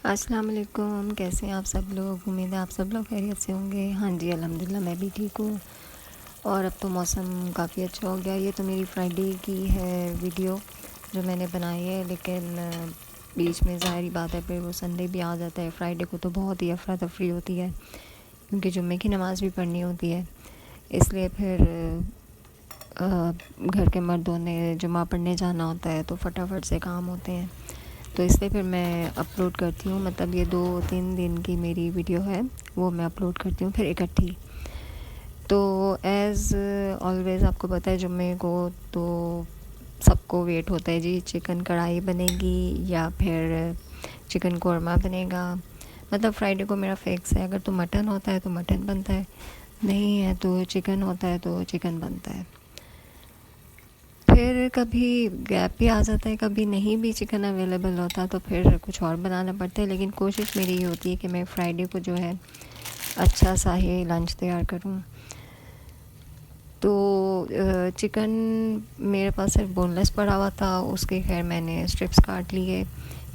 अस्सलाम वालेकुम। कैसे हैं आप सब लोग? उम्मीद है आप सब लोग खैरियत से होंगे। हाँ जी, अल्हम्दुलिल्लाह मैं भी ठीक हूँ। और अब तो मौसम काफ़ी अच्छा हो गया। ये तो मेरी फ्राइडे की है वीडियो जो मैंने बनाई है, लेकिन बीच में ज़ाहिर बात है फिर वो संडे भी आ जाता है। फ्राइडे को तो बहुत ही अफरा तफरी होती है क्योंकि जुम्मे की नमाज़ भी पढ़नी होती है, इसलिए फिर घर के मर्दों ने जुम्मा पढ़ने जाना होता है तो फटाफट से काम होते हैं। तो इसलिए फिर मैं अपलोड करती हूँ, मतलब ये 2-3 दिन की मेरी वीडियो है वो मैं अपलोड करती हूँ फिर इकट्ठी। तो एज़ ऑलवेज़ आपको पता है जुम्मे को तो सबको वेट होता है जी, चिकन कढ़ाई बनेगी या फिर चिकन कोरमा बनेगा। मतलब फ्राइडे को मेरा फिक्स है, अगर तो मटन होता है तो मटन बनता है, नहीं है तो चिकन होता है तो चिकन बनता है। फिर कभी गैप भी आ जाता है, कभी नहीं भी चिकन अवेलेबल होता तो फिर कुछ और बनाना पड़ता है। लेकिन कोशिश मेरी ये होती है कि मैं फ्राइडे को जो है अच्छा सा ही लंच तैयार करूं। तो चिकन मेरे पास सिर्फ बोनलेस पड़ा हुआ था, उसके खैर मैंने स्ट्रिप्स काट लिए।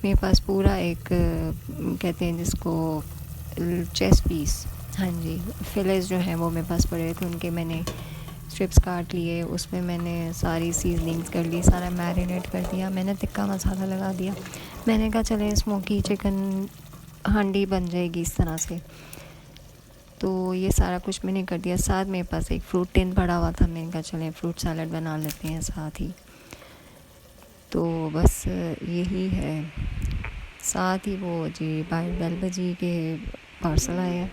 मेरे पास पूरा एक कहते हैं जिसको चेस्ट पीस, हाँ जी, फिलेस जो हैं वो मेरे पास पड़े थे, उनके मैंने स्ट्रिप्स काट लिए। उसमें मैंने सारी सीजनिंग्स कर ली, सारा मैरिनेट कर दिया, मैंने तिक्का मसाला लगा दिया। मैंने कहा चले स्मोकी चिकन हांडी बन जाएगी इस तरह से। तो ये सारा कुछ मैंने कर दिया। साथ मेरे पास एक फ्रूट टिन पड़ा हुआ था, मैंने कहा चलें फ्रूट सैलड बना लेते हैं साथ ही। तो बस यही है। साथ ही वो जी बेल बजी के पार्सल आया,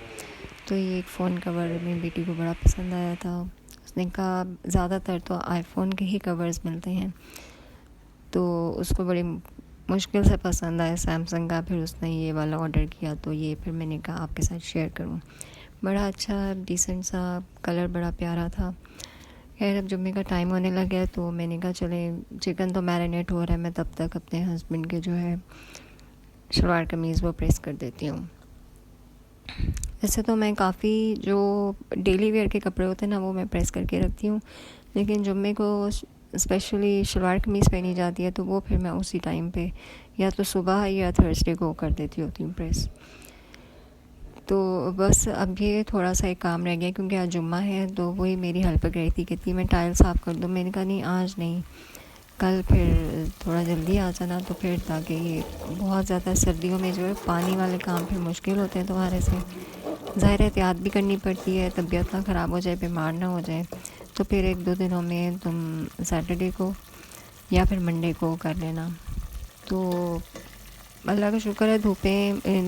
तो ये एक फ़ोन कवर मेरी बेटी को बड़ा पसंद आया था। उसने कहा ज़्यादातर तो आईफ़ोन के ही कवर्स मिलते हैं, तो उसको बड़ी मुश्किल से पसंद आया सैमसंग का। फिर उसने ये वाला ऑर्डर किया, तो ये फिर मैंने कहा आपके साथ शेयर करूं। बड़ा अच्छा डिसेंट सा कलर, बड़ा प्यारा था। खैर अब जुम्मे का टाइम होने लगा है तो मैंने कहा चले चिकन तो मैरिनेट हो रहा है, मैं तब तक अपने हस्बैंड के जो है शलवार कमीज़ वो प्रेस कर देती हूँ। वैसे तो मैं काफ़ी जो डेली वेयर के कपड़े होते हैं ना वो मैं प्रेस करके रखती हूँ, लेकिन जुम्मे को स्पेशली शलवार कमीज़ पहनी जाती है तो वो फिर मैं उसी टाइम पे या तो सुबह या थर्सडे को कर देती होती हूँ प्रेस। तो बस अब ये थोड़ा सा एक काम रह गया क्योंकि आज जुम्मा है, तो वही मेरी हेल्प कर रही थी, कहती मैं टाइल साफ़ कर दूँ। मैंने कहा नहीं आज नहीं, कल फिर थोड़ा जल्दी आ जाना, तो फिर ताकि ये बहुत ज़्यादा सर्दियों में जो है पानी वाले काम फिर मुश्किल होते हैं तुम्हारे से। ज़ाहिर एहतियात भी करनी पड़ती है, तबीयत ना ख़राब हो जाए, बीमार ना हो जाए। तो फिर 1-2 दिनों में तुम सैटरडे को या फिर मंडे को कर लेना। तो अल्लाह का शुक्र है धूपें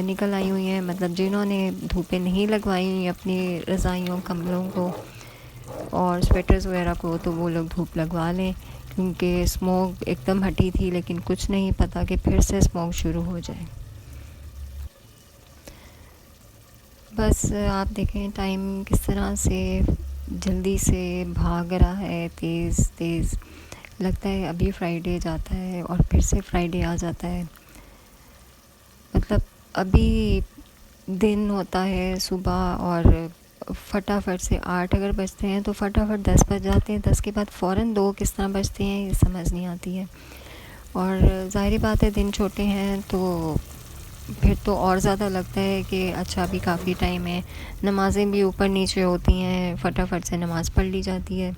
निकल आई हुई हैं। मतलब जिन्होंने धूपें नहीं लगवाई हुई अपनी रज़ाइयों कम्बलों को और स्वेटर्स वगैरह को, तो वो लोग धूप लगवा लें, क्योंकि स्मोक एकदम हटी थी, लेकिन कुछ नहीं पता कि फिर से स्मोक शुरू हो जाए। बस आप देखें टाइम किस तरह से जल्दी से भाग रहा है, तेज़ तेज़ लगता है अभी फ्राइडे जाता है और फिर से फ्राइडे आ जाता है। मतलब अभी दिन होता है सुबह और फटाफट से 8 अगर बजते हैं तो फटाफट 10 बज जाते हैं, 10 के बाद फ़ौरन 2 किस तरह बजते हैं ये समझ नहीं आती है। और ज़ाहिर बात है दिन छोटे हैं तो फिर तो और ज़्यादा लगता है कि अच्छा अभी काफ़ी टाइम है। नमाज़ें भी ऊपर नीचे होती हैं, फटाफट से नमाज़ पढ़ ली जाती है।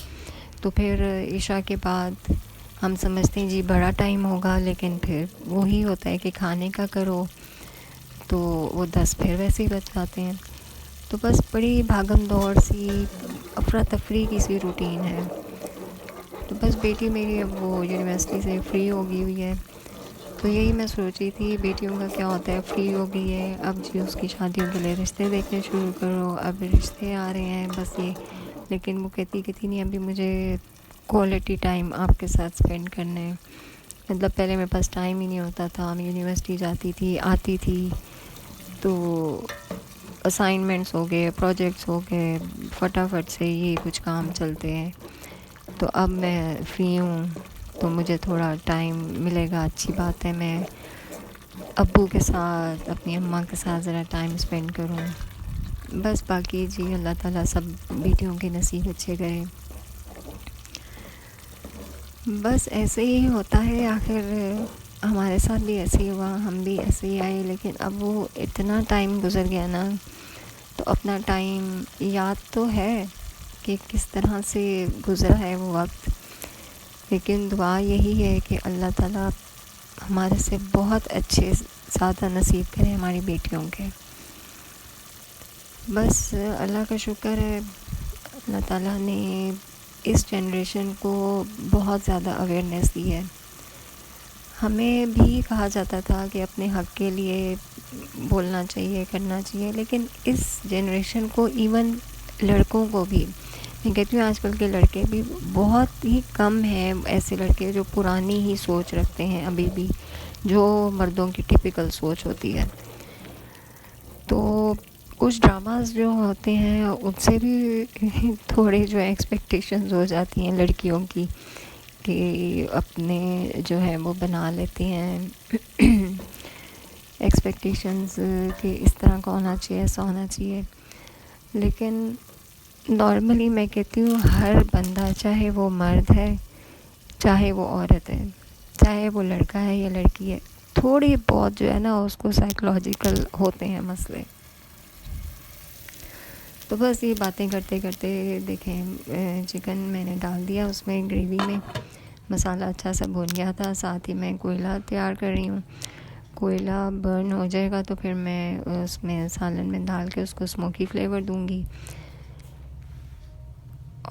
तो फिर इशा के बाद हम समझते हैं जी बड़ा टाइम होगा, लेकिन फिर वही होता है कि खाने का करो तो वो 10 फिर वैसे ही बच जाते हैं। तो बस बड़ी भागम दौड़ सी अफरा तफरी की सी रूटीन है। तो बस बेटी मेरी अब वो यूनिवर्सिटी से फ्री हो गई हुई है, तो यही मैं सोच रही थी बेटियों का क्या होता है, फ्री हो गई है अब जी उसकी शादियों के लिए रिश्ते देखने शुरू करो। अब रिश्ते आ रहे हैं बस ये, लेकिन वो कहती नहीं अभी मुझे क्वालिटी टाइम आपके साथ स्पेंड करना है। मतलब पहले मेरे पास टाइम ही नहीं होता था, मैं यूनिवर्सिटी जाती थी आती थी तो असाइनमेंट्स हो गए, प्रोजेक्ट्स हो गए, फटाफट से ये कुछ काम चलते हैं। तो अब मैं फ्री हूँ तो मुझे थोड़ा टाइम मिलेगा, अच्छी बात है। मैं अब्बू के साथ अपनी अम्मा के साथ ज़रा टाइम स्पेंड करूँ। बस बाकी जी अल्लाह ताला सब बेटियों के नसीब अच्छे करे। बस ऐसे ही होता है आखिर। हमारे साथ भी ऐसे ही हुआ, हम भी ऐसे ही आए, लेकिन अब वो इतना टाइम गुज़र गया ना, तो अपना टाइम याद तो है कि किस तरह से गुज़रा है वो वक्त, लेकिन दुआ यही है कि अल्लाह ताला हमारे से बहुत अच्छे ज़्यादा नसीब करे हमारी बेटियों के। बस अल्लाह का शुक्र है, अल्लाह ताला ने इस जनरेशन को बहुत ज़्यादा अवेयरनेस दी है। हमें भी कहा जाता था कि अपने हक़ के लिए बोलना चाहिए, करना चाहिए, लेकिन इस जनरेशन को, इवन लड़कों को भी, मैं कहती हूँ आजकल के लड़के भी बहुत ही कम हैं ऐसे लड़के जो पुरानी ही सोच रखते हैं अभी भी, जो मर्दों की टिपिकल सोच होती है। तो कुछ ड्रामास जो होते हैं उनसे भी थोड़े जो एक्सपेक्टेशंस हो जाती हैं लड़कियों की, कि अपने जो है वो बना लेती हैं एक्सपेक्टेशंस कि इस तरह का होना चाहिए, ऐसा होना चाहिए। लेकिन नॉर्मली मैं कहती हूँ हर बंदा, चाहे वो मर्द है, चाहे वो औरत है, चाहे वो लड़का है या लड़की है, थोड़ी बहुत जो है ना उसको साइकोलॉजिकल होते हैं मसले। तो बस ये बातें करते करते देखें, चिकन मैंने डाल दिया उसमें ग्रेवी में, मसाला अच्छा सा भुन गया था। साथ ही मैं कोयला तैयार कर रही हूँ। कोयला बर्न हो जाएगा तो फिर मैं उसमें सालन में डाल के उसको स्मोकी फ्लेवर दूँगी।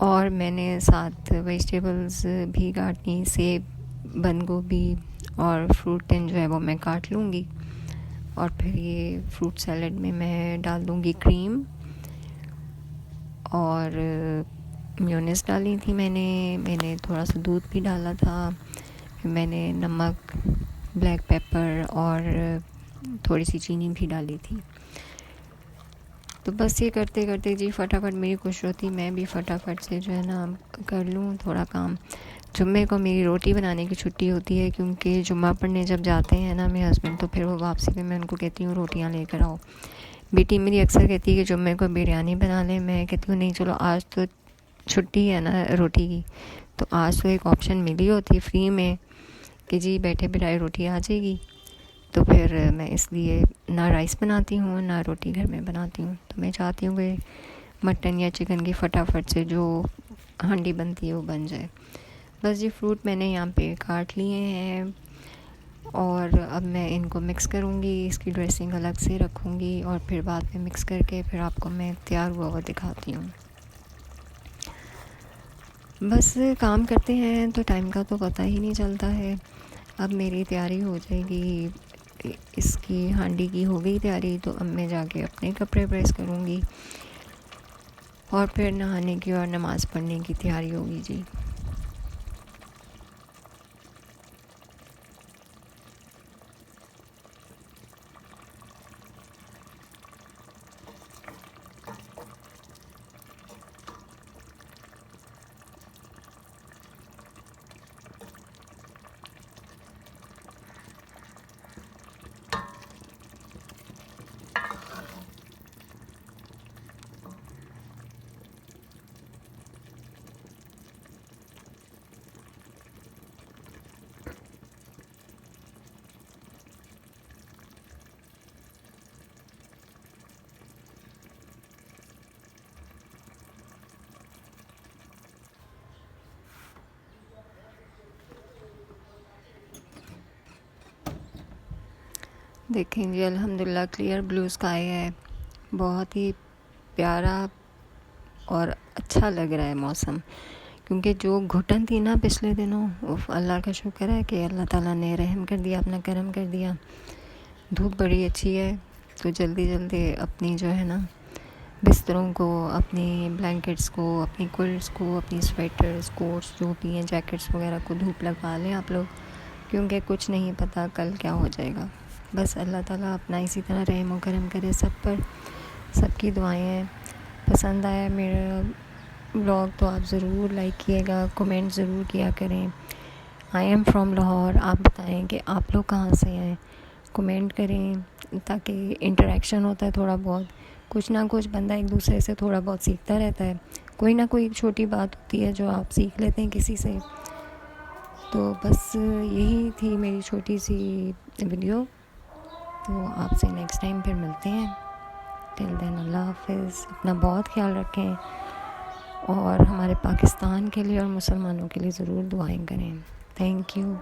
और मैंने साथ वेजिटेबल्स भी काटनी, सेब, बंद गोभी और फ्रूट जो है वो मैं काट लूँगी। और फिर ये फ्रूट सैलड में मैं डाल दूँगी क्रीम और मेयोनेज़ डाली थी मैंने थोड़ा सा दूध भी डाला था। फिर मैंने नमक, ब्लैक पेपर और थोड़ी सी चीनी भी डाली थी। तो बस ये करते करते जी फटाफट मेरी खुश होती, मैं भी फटाफट से जो है ना कर लूँ थोड़ा काम। जुम्मे को मेरी रोटी बनाने की छुट्टी होती है, क्योंकि जुम्मा पढ़ने जब जाते हैं ना मेरे हस्बैंड, तो फिर वो वापसी में मैं उनको कहती हूँ रोटियाँ लेकर आओ। बेटी मेरी अक्सर कहती है कि जुम्मे को बिरयानी बना लें। मैं कहती हूँ नहीं, चलो आज तो छुट्टी है ना रोटी की, तो आज तो एक ऑप्शन मिली होती है फ्री में कि जी बैठे बिठाए रोटी आ जाएगी। तो फिर मैं इसलिए ना राइस बनाती हूँ ना रोटी घर में बनाती हूँ। तो मैं चाहती हूँ कि मटन या चिकन की फटाफट से जो हांडी बनती है वो बन जाए। बस ये फ्रूट मैंने यहाँ पे काट लिए हैं और अब मैं इनको मिक्स करूँगी, इसकी ड्रेसिंग अलग से रखूँगी और फिर बाद में मिक्स करके फिर आपको मैं तैयार हुआ हुआ दिखाती हूँ। बस काम करते हैं तो टाइम का तो पता ही नहीं चलता है। अब मेरी तैयारी हो जाएगी, इसकी हांडी की हो गई तैयारी, तो अब मैं जाके अपने कपड़े प्रेस करूँगी और फिर नहाने की और नमाज़ पढ़ने की तैयारी होगी जी। देखें जी, अल्हम्दुलिल्लाह क्लियर ब्लू स्काई है, बहुत ही प्यारा और अच्छा लग रहा है मौसम। क्योंकि जो घुटन थी ना पिछले दिनों, अल्लाह का शुक्र है कि अल्लाह ताला ने रहम कर दिया, अपना करम कर दिया। धूप बड़ी अच्छी है, तो जल्दी जल्दी अपनी जो है ना बिस्तरों को, अपनी ब्लैंकेट्स को, अपनी क्विल्ट्स को, अपनी स्वेटर्स, कोट्स जो भी हैं, जैकेट्स वगैरह को धूप लगा लें आप लोग, क्योंकि कुछ नहीं पता कल क्या हो जाएगा। बस अल्लाह ताला अपना इसी तरह रहम और करम करे सब पर। सबकी दुआएं हैं। पसंद आया मेरा ब्लॉग तो आप ज़रूर लाइक कीजिएगा, कमेंट ज़रूर किया करें। आई एम फ्रॉम लाहौर, आप बताएं कि आप लोग कहाँ से हैं, कमेंट करें, ताकि इंटरेक्शन होता है थोड़ा बहुत, कुछ ना कुछ बंदा एक दूसरे से थोड़ा बहुत सीखता रहता है। कोई ना कोई एक छोटी बात होती है जो आप सीख लेते हैं किसी से, तो बस यही थी मेरी छोटी सी वीडियो। तो आपसे नेक्स्ट टाइम फिर मिलते हैं। टिल देन अल्लाह हाफ़िज़। अपना बहुत ख्याल रखें और हमारे पाकिस्तान के लिए और मुसलमानों के लिए ज़रूर दुआएं करें। Thank you.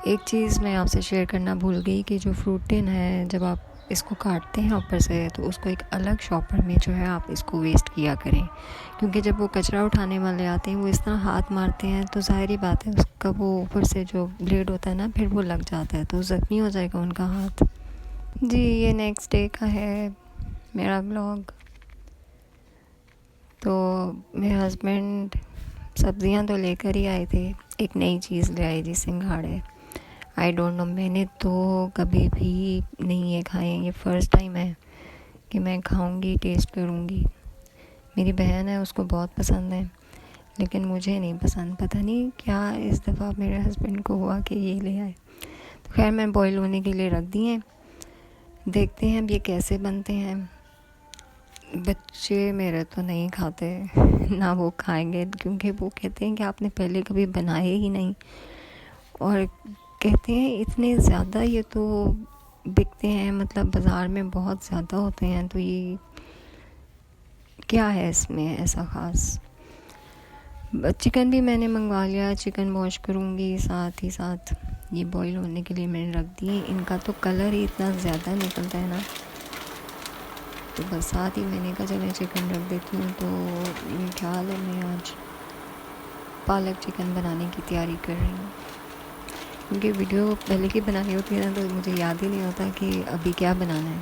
एक चीज़ मैं आपसे शेयर करना भूल गई कि जो फ्रूट टिन है, जब आप इसको काटते हैं ऊपर से, तो उसको एक अलग शॉपर में जो है आप इसको वेस्ट किया करें, क्योंकि जब वो कचरा उठाने वाले आते हैं वो इस तरह हाथ मारते हैं तो ज़ाहिर बात है उसका वो ऊपर से जो ब्लेड होता है ना, फिर वो लग जाता है तो ज़ख्मी हो जाएगा उनका हाथ। जी, ये नेक्स्ट डे का है मेरा ब्लॉग। तो मेरे हस्बैंड सब्ज़ियाँ तो लेकर ही आए थे, एक नई चीज़ ले आए जी, सिंघाड़े। आई डोंट नो, मैंने तो कभी भी नहीं ये खाए, ये फ़र्स्ट टाइम है कि मैं खाऊंगी, टेस्ट करूंगी। मेरी बहन है, उसको बहुत पसंद है, लेकिन मुझे नहीं पसंद। पता नहीं क्या इस दफ़ा मेरे हस्बैंड को हुआ कि ये ले आए। तो खैर मैं बॉईल होने के लिए रख दिए, देखते हैं अब ये कैसे बनते हैं। बच्चे मेरे तो नहीं खाते ना वो खाएंगे, क्योंकि वो कहते हैं कि आपने पहले कभी बनाए ही नहीं, और कहते हैं इतने ज़्यादा ये तो बिकते हैं, मतलब बाज़ार में बहुत ज़्यादा होते हैं, तो ये क्या है इसमें ऐसा ख़ास। चिकन भी मैंने मंगवा लिया, चिकन वॉश करूँगी, साथ ही साथ ये बॉईल होने के लिए मैंने रख दिए। इनका तो कलर ही इतना ज़्यादा निकलता है ना, तो बस साथ ही मैंने कहा चलो चिकन रख देती हूँ। तो मेरे ख्याल है मैं आज पालक चिकन बनाने की तैयारी कर रही हूँ, क्योंकि वीडियो पहले की बनानी होती है ना, तो मुझे याद ही नहीं होता कि अभी क्या बनाना है।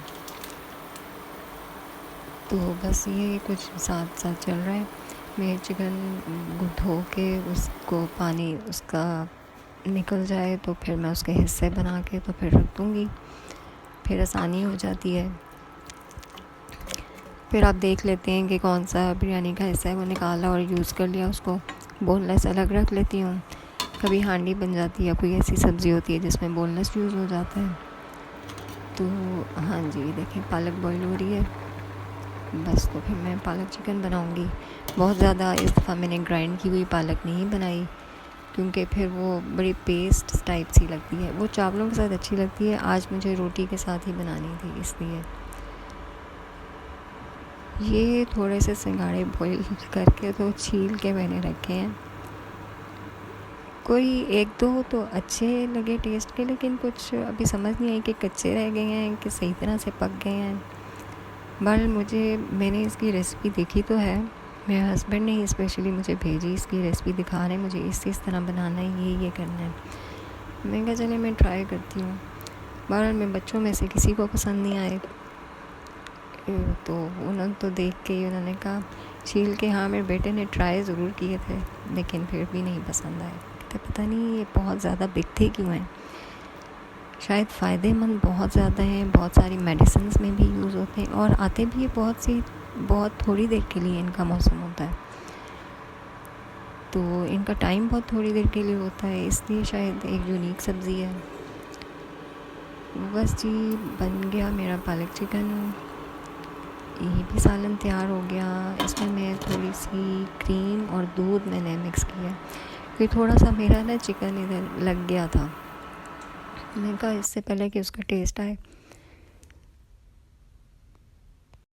तो बस ये कुछ साथ साथ चल रहा है। मैं चिकन धो के उसको पानी उसका निकल जाए तो फिर मैं उसके हिस्से बना के तो फिर रख दूँगी, फिर आसानी हो जाती है। फिर आप देख लेते हैं कि कौन सा बिरयानी का हिस्सा है, वो निकाला और यूज़ कर लिया, उसको बोनलेस अलग रख लेती हूँ। कभी हांडी बन जाती है, कोई ऐसी सब्ज़ी होती है जिसमें बोनलेस यूज़ हो जाता है। तो हाँ जी, देखें पालक बॉईल हो रही है, बस तो फिर मैं पालक चिकन बनाऊंगी। बहुत ज़्यादा इस दफ़ा मैंने ग्राइंड की हुई पालक नहीं बनाई, क्योंकि फिर वो बड़ी पेस्ट टाइप सी लगती है, वो चावलों के साथ अच्छी लगती है। आज मुझे रोटी के साथ ही बनानी थी, इसलिए। ये थोड़े से सिंघाड़े बॉईल करके तो छील के मैंने रखे हैं। कोई एक दो तो अच्छे लगे टेस्ट के, लेकिन कुछ अभी समझ नहीं आई कि कच्चे रह गए हैं कि सही तरह से पक गए हैं। मैंने इसकी रेसिपी देखी तो है, मेरे हस्बैंड ने ही स्पेशली मुझे भेजी, इसकी रेसिपी दिखा रहे हैं मुझे, इस तरह बनाना है, ये करना है। मैं कहा चले मैं ट्राई करती हूँ। बहरहाल मेरे बच्चों में से किसी को पसंद नहीं आए, तो उन्होंने तो देख के ही उन्होंने कहा छील के। हाँ, मेरे बेटे ने ट्राई ज़रूर किए थे, लेकिन फिर भी नहीं पसंद आए। कहते पता नहीं ये बहुत ज़्यादा बिकते क्यों हैं। शायद फ़ायदेमंद बहुत ज़्यादा हैं, बहुत सारी मेडिसिन्स में भी यूज़ होते हैं, और आते भी बहुत थोड़ी देर के लिए इनका मौसम होता है, तो इनका टाइम बहुत थोड़ी देर के लिए होता है, इसलिए शायद एक यूनिक सब्ज़ी है। बस जी, बन गया मेरा पालक चिकन। ये भी सालन तैयार हो गया। इसमें मैं थोड़ी सी क्रीम और दूध मैंने मिक्स किया, क्योंकि थोड़ा सा मेरा ना चिकन इधर लग गया था। मैंने कहा इससे पहले कि उसका टेस्ट आए